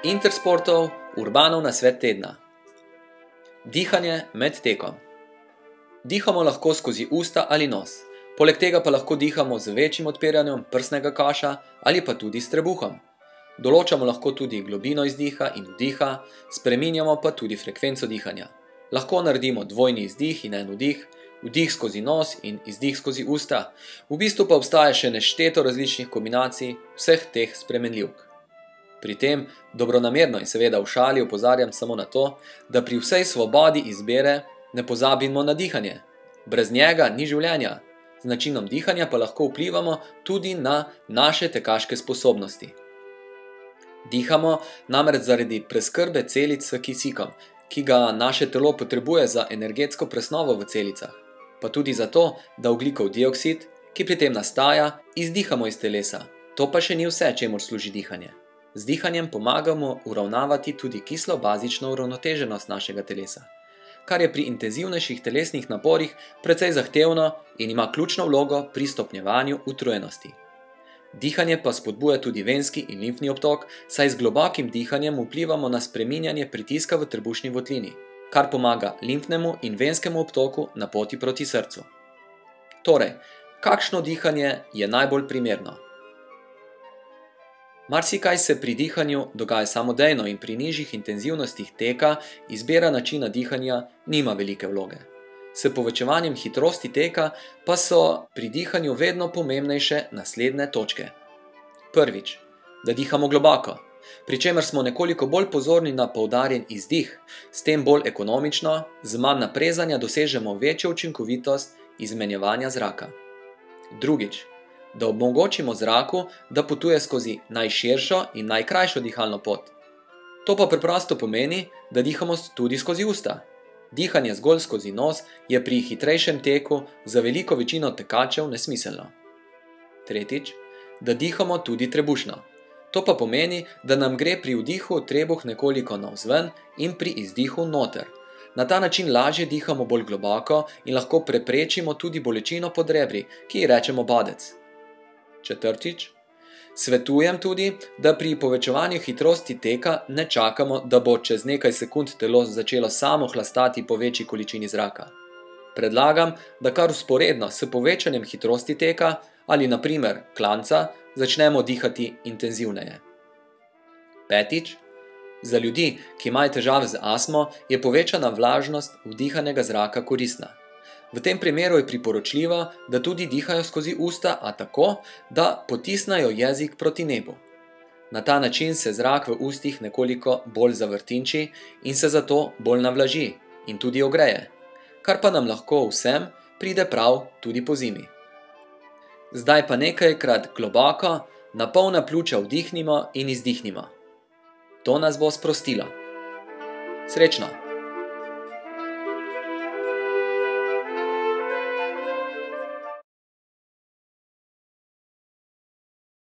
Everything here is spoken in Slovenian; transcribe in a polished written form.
Intersportov, Urbanov nasvet tedna. Dihanje med tekom. Dihamo lahko skozi usta ali nos, poleg tega pa lahko dihamo z večjim odpiranjem prsnega kaša ali pa tudi s trebuhom. Določamo lahko tudi globino izdiha in vdiha, spreminjamo pa tudi frekvenco dihanja. Lahko naredimo dvojni izdih in en vdih, vdih skozi nos in izdih skozi usta, v bistvu pa obstaja še nešteto različnih kombinacij vseh teh spremenljivk. Pri tem dobronamerno in seveda v šali opozarjam samo na to, da pri vsej svobodi izbire ne pozabimo na dihanje. Brez njega ni življenja. Z načinom dihanja pa lahko vplivamo tudi na naše tekaške sposobnosti. Dihamo namreč zaradi preskrbe celic s kisikom, ki ga naše telo potrebuje za energetsko presnovo v celicah, pa tudi zato, da ogljikov dioksid, ki pri tem nastaja, izdihamo iz telesa. To pa še ni vse, čemur služi dihanje. Z dihanjem pomagamo uravnavati tudi kislo-bazično uravnoteženost našega telesa, kar je pri intenzivnejših telesnih naporih precej zahtevno in ima ključno vlogo pri stopnjevanju utrujenosti. Dihanje pa spodbuja tudi venski in limfni obtok, saj z globokim dihanjem vplivamo na spreminjanje pritiska v trebušni votlini, kar pomaga limfnemu in venskemu obtoku na poti proti srcu. Torej, kakšno dihanje je najbolj primerno? Marsikaj se pri dihanju dogaja samodejno in pri nižjih intenzivnostih teka izbira načina dihanja nima velike vloge. S povečevanjem hitrosti teka pa so pri dihanju vedno pomembnejše naslednje točke. Prvič, da dihamo globoko, pri čemer smo nekoliko bolj pozorni na poudarjen izdih, s tem bolj ekonomično, z manj naprezanja dosežemo večjo učinkovitost izmenjevanja zraka. Drugič, da omogočimo zraku, da potuje skozi najširšo in najkrajšo dihalno pot. To pa preprosto pomeni, da dihamo tudi skozi usta. Dihanje zgolj skozi nos je pri hitrejšem teku za veliko večino tekačev nesmiselno. Tretjič, da dihamo tudi trebušno. To pa pomeni, da nam gre pri vdihu trebuh nekoliko navzven in pri izdihu noter. Na ta način lažje dihamo bolj globoko in lahko preprečimo tudi bolečino pod rebri, ki ji rečemo bodec. Četrtič, svetujem tudi, da pri povečevanju hitrosti teka ne čakamo, da bo čez nekaj sekund telo začelo samo hlastati po večji količini zraka. Predlagam, da kar vzporedno s povečanjem hitrosti teka ali na primer klanca začnemo dihati intenzivneje. Petič, za ljudi, ki imajo težave z astmo, je povečana vlažnost vdihanega zraka koristna. V tem primeru je priporočljivo, da tudi dihajo skozi usta, a tako, da potisnajo jezik proti nebu. Na ta način se zrak v ustih nekoliko bolj zavrtinči in se zato bolj navlaži in tudi ogreje, kar pa nam lahko vsem pride prav tudi po zimi. Zdaj pa nekajkrat globoko, na polna pljuča vdihnimo in izdihnimo. To nas bo sprostilo. Srečno!